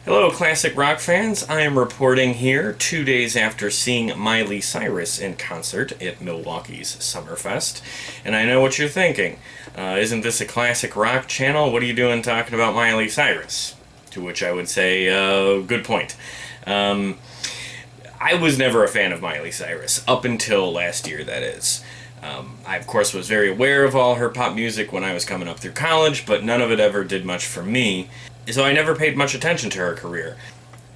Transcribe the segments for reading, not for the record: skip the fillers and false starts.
Hello, classic rock fans. I am reporting here 2 days after seeing Miley Cyrus in concert at Milwaukee's Summerfest. And I know what you're thinking. Isn't this a classic rock channel? What are you doing talking about Miley Cyrus? To which I would say, good point. I was never a fan of Miley Cyrus, up until last year, that is. I, of course, was very aware of all her pop music when I was coming up through college, but none of it ever did much for me. So I never paid much attention to her career.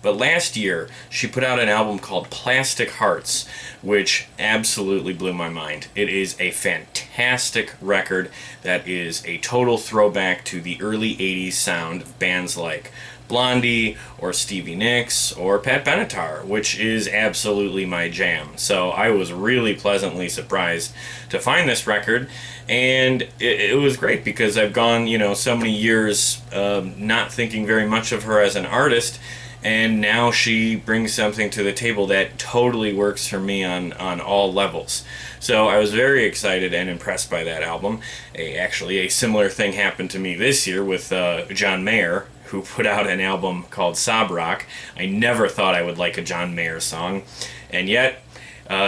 But last year, she put out an album called Plastic Hearts, which absolutely blew my mind. It is a fantastic record that is a total throwback to the early 80s sound of bands like Blondie or Stevie Nicks or Pat Benatar, which is absolutely my jam. So I was really pleasantly surprised to find this record, and it was great because I've gone, so many years not thinking very much of her as an artist, and now she brings something to the table that totally works for me on all levels. So I was very excited and impressed by that album. Actually, a similar thing happened to me this year with John Mayer, who put out an album called Sob Rock. I never thought I would like a John Mayer song, and yet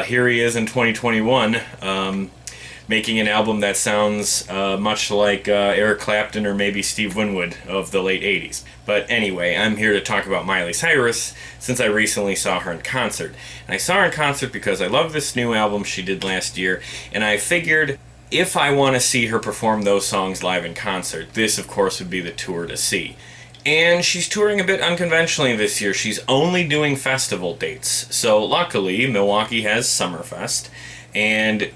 here he is in 2021 making an album that sounds much like Eric Clapton or maybe Steve Winwood of the late 80s. But anyway, I'm here to talk about Miley Cyrus since I recently saw her in concert. And I saw her in concert because I love this new album she did last year, and I figured if I want to see her perform those songs live in concert, this of course would be the tour to see. And she's touring a bit unconventionally this year. She's only doing festival dates. So luckily, Milwaukee has Summerfest, and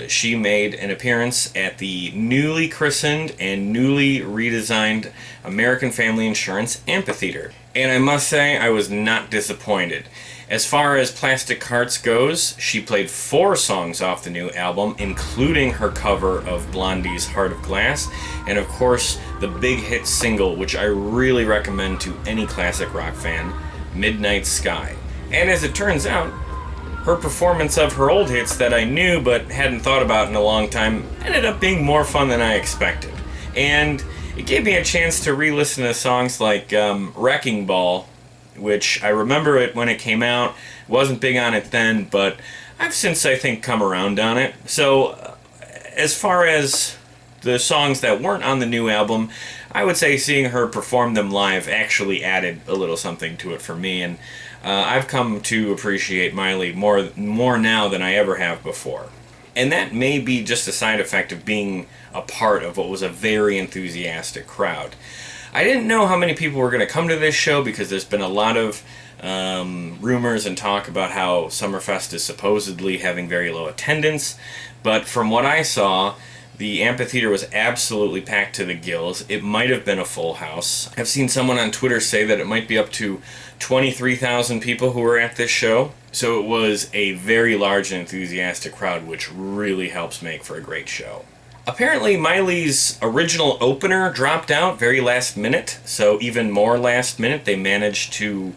she made an appearance at the newly christened and newly redesigned American Family Insurance Amphitheater. And I must say, I was not disappointed. As far as Plastic Hearts goes, she played 4 songs off the new album, including her cover of Blondie's Heart of Glass, and of course, the big hit single, which I really recommend to any classic rock fan, Midnight Sky. And as it turns out, her performance of her old hits that I knew but hadn't thought about in a long time ended up being more fun than I expected. And it gave me a chance to re-listen to songs like Wrecking Ball, which I remember it when it came out. Wasn't big on it then, but I've since, I think, come around on it. So as far as the songs that weren't on the new album, I would say seeing her perform them live actually added a little something to it for me, and I've come to appreciate Miley more now than I ever have before. And that may be just a side effect of being a part of what was a very enthusiastic crowd. I didn't know how many people were going to come to this show because there's been a lot of rumors and talk about how Summerfest is supposedly having very low attendance, but from what I saw, the amphitheater was absolutely packed to the gills. It might have been a full house. I've seen someone on Twitter say that it might be up to 23,000 people who were at this show. So it was a very large and enthusiastic crowd, which really helps make for a great show. Apparently, Miley's original opener dropped out very last minute, so even more last minute, they managed to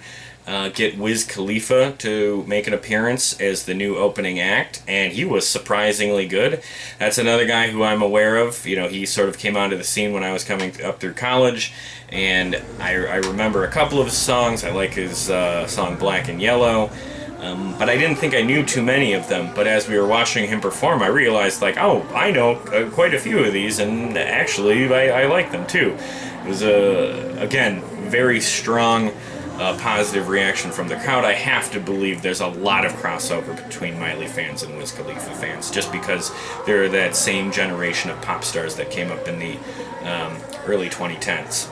get Wiz Khalifa to make an appearance as the new opening act, and he was surprisingly good. That's another guy who I'm aware of. He sort of came onto the scene when I was coming up through college, and I remember a couple of his songs. I like his song Black and Yellow. But I didn't think I knew too many of them. But as we were watching him perform, I realized, I know quite a few of these, and actually, I like them too. It was, again, very strong, positive reaction from the crowd. I have to believe there's a lot of crossover between Miley fans and Wiz Khalifa fans, just because they're that same generation of pop stars that came up in the early 2010s.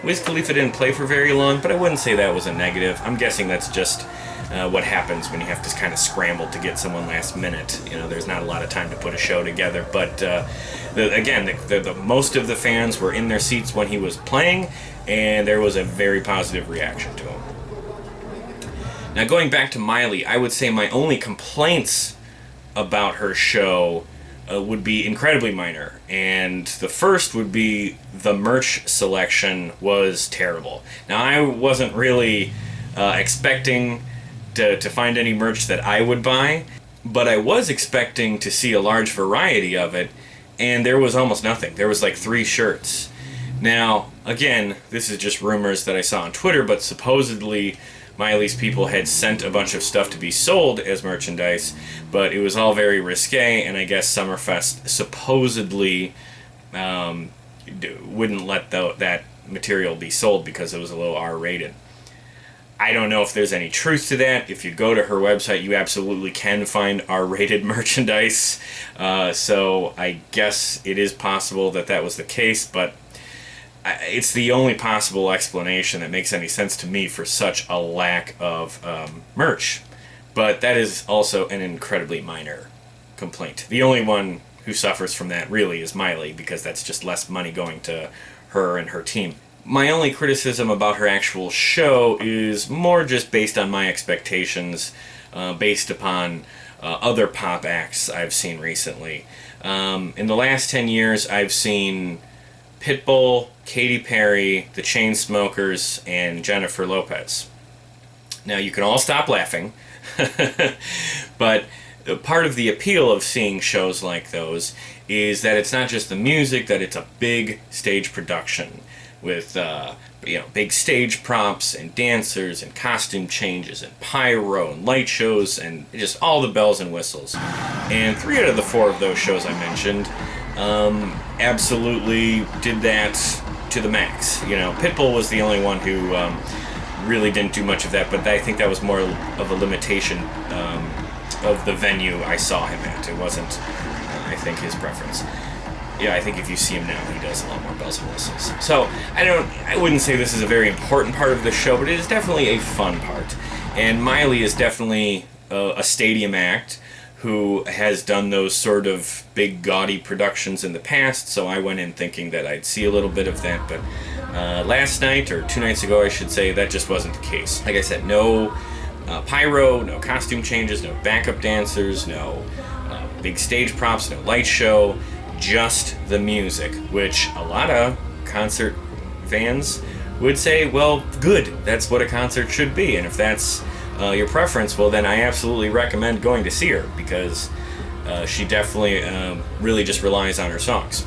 Wiz Khalifa didn't play for very long, but I wouldn't say that was a negative. I'm guessing that's just what happens when you have to kind of scramble to get someone last minute. There's not a lot of time to put a show together. But the most of the fans were in their seats when he was playing, and there was a very positive reaction to him. Now, going back to Miley, I would say my only complaints about her show would be incredibly minor. And the first would be the merch selection was terrible. Now, I wasn't really expecting to find any merch that I would buy, but I was expecting to see a large variety of it, and there was almost nothing. There was like 3 shirts. Now, again, this is just rumors that I saw on Twitter, but supposedly Miley's people had sent a bunch of stuff to be sold as merchandise, but it was all very risque, and I guess Summerfest supposedly wouldn't let that material be sold because it was a little R-rated. I don't know if there's any truth to that. If you go to her website, you absolutely can find R-rated merchandise. So I guess it is possible that that was the case, but it's the only possible explanation that makes any sense to me for such a lack of merch. But that is also an incredibly minor complaint. The only one who suffers from that really is Miley, because that's just less money going to her and her team. My only criticism about her actual show is more just based on my expectations, based upon other pop acts I've seen recently. In the last 10 years, I've seen Pitbull, Katy Perry, the Chainsmokers, and Jennifer Lopez. Now, you can all stop laughing, but part of the appeal of seeing shows like those is that it's not just the music, that it's a big stage production with big stage props and dancers and costume changes and pyro and light shows and just all the bells and whistles. And 3 out of the 4 of those shows I mentioned absolutely did that to the max. Pitbull was the only one who really didn't do much of that, but I think that was more of a limitation of the venue I saw him at. It wasn't, I think, his preference. Yeah, I think if you see him now, he does a lot more bells and whistles. So, I wouldn't say this is a very important part of the show, but it is definitely a fun part. And Miley is definitely a stadium act who has done those sort of big gaudy productions in the past, so I went in thinking that I'd see a little bit of that, but last night, or 2 nights ago I should say, that just wasn't the case. Like I said, no pyro, no costume changes, no backup dancers, no big stage props, no light show, just the music, which a lot of concert fans would say, well, good, that's what a concert should be, and if that's your preference, well, then I absolutely recommend going to see her, because she definitely really just relies on her songs,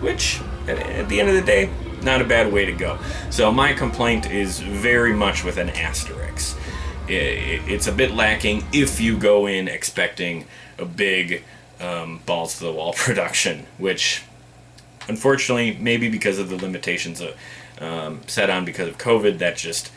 which, at the end of the day, not a bad way to go. So my complaint is very much with an asterisk. It's a bit lacking if you go in expecting a big balls to the wall production, which unfortunately, maybe because of the limitations set on because of COVID, that just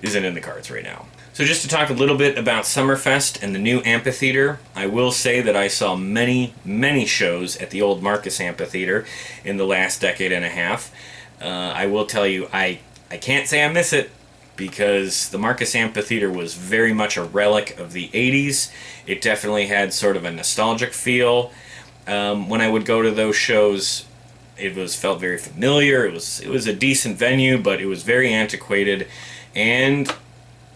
isn't in the cards right now. So just to talk a little bit about Summerfest and the new amphitheater, I will say that I saw many, many shows at the old Marcus Amphitheater in the last decade and a half. I will tell you, I can't say I miss it, because the Marcus Amphitheater was very much a relic of the 80s. It definitely had sort of a nostalgic feel. When I would go to those shows, it felt very familiar. It was a decent venue, but it was very antiquated and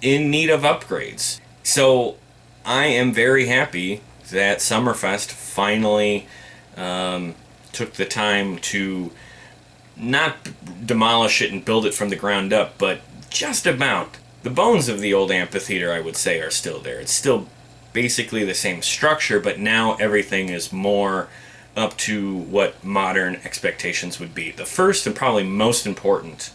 in need of upgrades. So I am very happy that Summerfest finally took the time to not demolish it and build it from the ground up, but just about. The bones of the old amphitheater, I would say, are still there. It's still basically the same structure, but now everything is more up to what modern expectations would be. The first and probably most important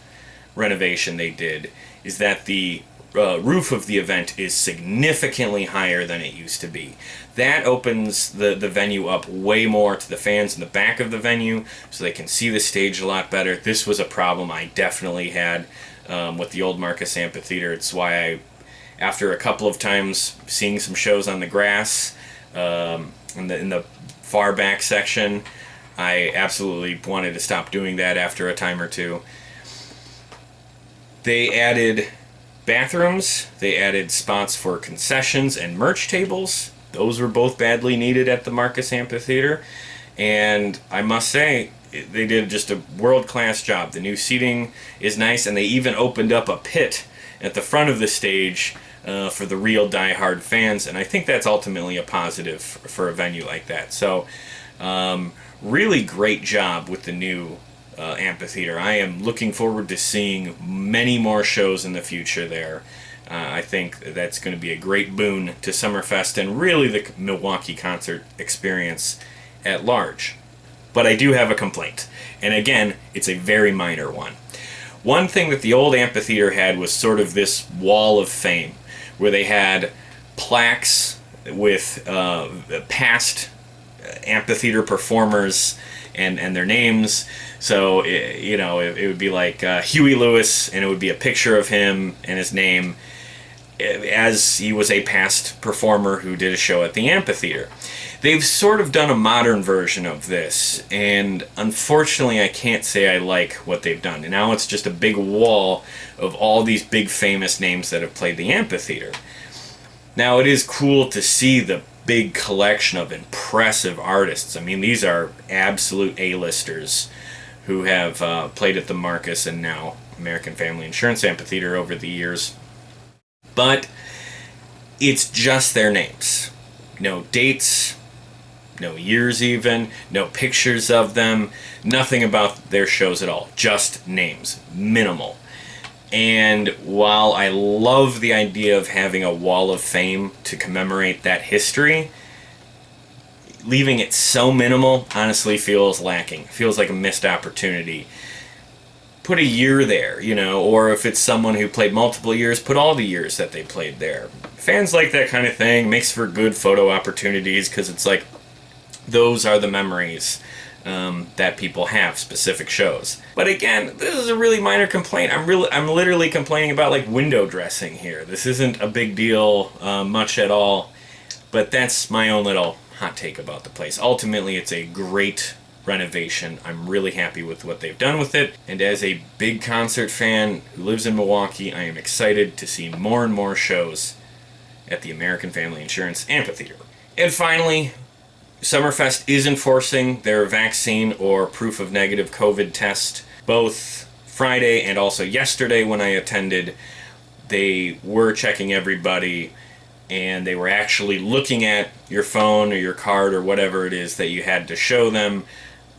renovation they did is that the roof of the event is significantly higher than it used to be. That opens the venue up way more to the fans in the back of the venue, so they can see the stage a lot better. This was a problem I definitely had with the old Marcus Amphitheater. It's why I, after a couple of times seeing some shows on the grass in the far back section, I absolutely wanted to stop doing that after a time or two. They added bathrooms, they added spots for concessions and merch tables. Those were both badly needed at the Marcus Amphitheater, and I must say, they did just a world-class job. The new seating is nice, and they even opened up a pit at the front of the stage for the real die-hard fans, and I think that's ultimately a positive for a venue like that. So, really great job with the new amphitheater. I am looking forward to seeing many more shows in the future there. I think that's going to be a great boon to Summerfest and really the Milwaukee concert experience at large. But I do have a complaint. And again, it's a very minor one. One thing that the old amphitheater had was sort of this wall of fame, where they had plaques with past amphitheater performers and their names. So, it would be like Huey Lewis, and it would be a picture of him and his name, as he was a past performer who did a show at the amphitheater. They've sort of done a modern version of this, and unfortunately I can't say I like what they've done. And now it's just a big wall of all these big famous names that have played the amphitheater. Now, it is cool to see the big collection of impressive artists. I mean, these are absolute A-listers who have played at the Marcus and now American Family Insurance Amphitheater over the years. But it's just their names. No dates, no years even, no pictures of them, nothing about their shows at all. Just names. Minimal. And while I love the idea of having a wall of fame to commemorate that history, leaving it so minimal honestly feels lacking. Feels like a missed opportunity. Put a year there, or if it's someone who played multiple years, put all the years that they played there. Fans like that kind of thing. Makes for good photo opportunities, because it's like those are the memories that people have, specific shows. But again, this is a really minor complaint. I'm literally complaining about like window dressing here. This isn't a big deal much at all, but that's my own little hot take about the place. Ultimately, it's a great renovation. I'm really happy with what they've done with it, and as a big concert fan who lives in Milwaukee, I am excited to see more and more shows at the American Family Insurance Amphitheater. And finally, Summerfest is enforcing their vaccine or proof of negative COVID test. Both Friday and also yesterday when I attended, they were checking everybody, and they were actually looking at your phone or your card or whatever it is that you had to show them.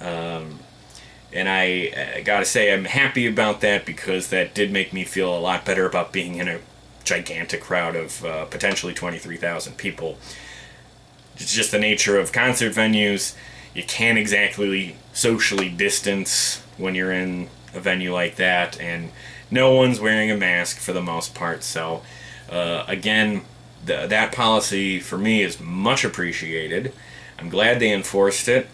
And I gotta say, I'm happy about that, because that did make me feel a lot better about being in a gigantic crowd of potentially 23,000 people. It's just the nature of concert venues. You can't exactly socially distance when you're in a venue like that, and no one's wearing a mask for the most part. So, again, that policy for me is much appreciated. I'm glad they enforced it.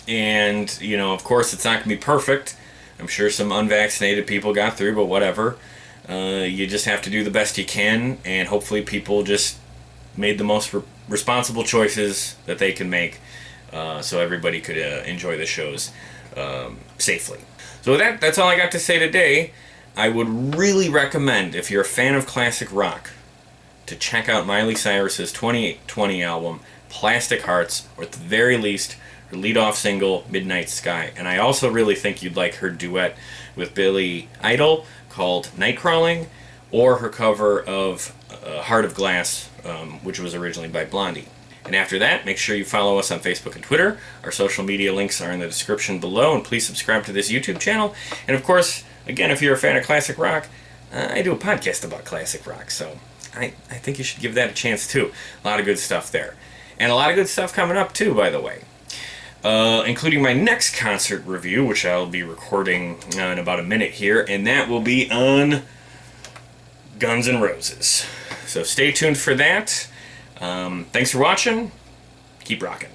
And, of course, it's not going to be perfect. I'm sure some unvaccinated people got through, but whatever. You just have to do the best you can, and hopefully people just made the most responsible choices that they can make, so everybody could enjoy the shows safely. So that's all I got to say today. I would really recommend, if you're a fan of classic rock, to check out Miley Cyrus's 2020 album, Plastic Hearts, or at the very least, her lead-off single, Midnight Sky. And I also really think you'd like her duet with Billy Idol called Nightcrawling, or her cover of Heart of Glass, which was originally by Blondie. And after that, make sure you follow us on Facebook and Twitter. Our social media links are in the description below, and please subscribe to this YouTube channel. And of course, again, if you're a fan of classic rock, I do a podcast about classic rock, so I think you should give that a chance too. A lot of good stuff there. And a lot of good stuff coming up too, by the way. Including my next concert review, which I'll be recording in about a minute here, and that will be on Guns N' Roses. So stay tuned for that. Thanks for watching. Keep rocking.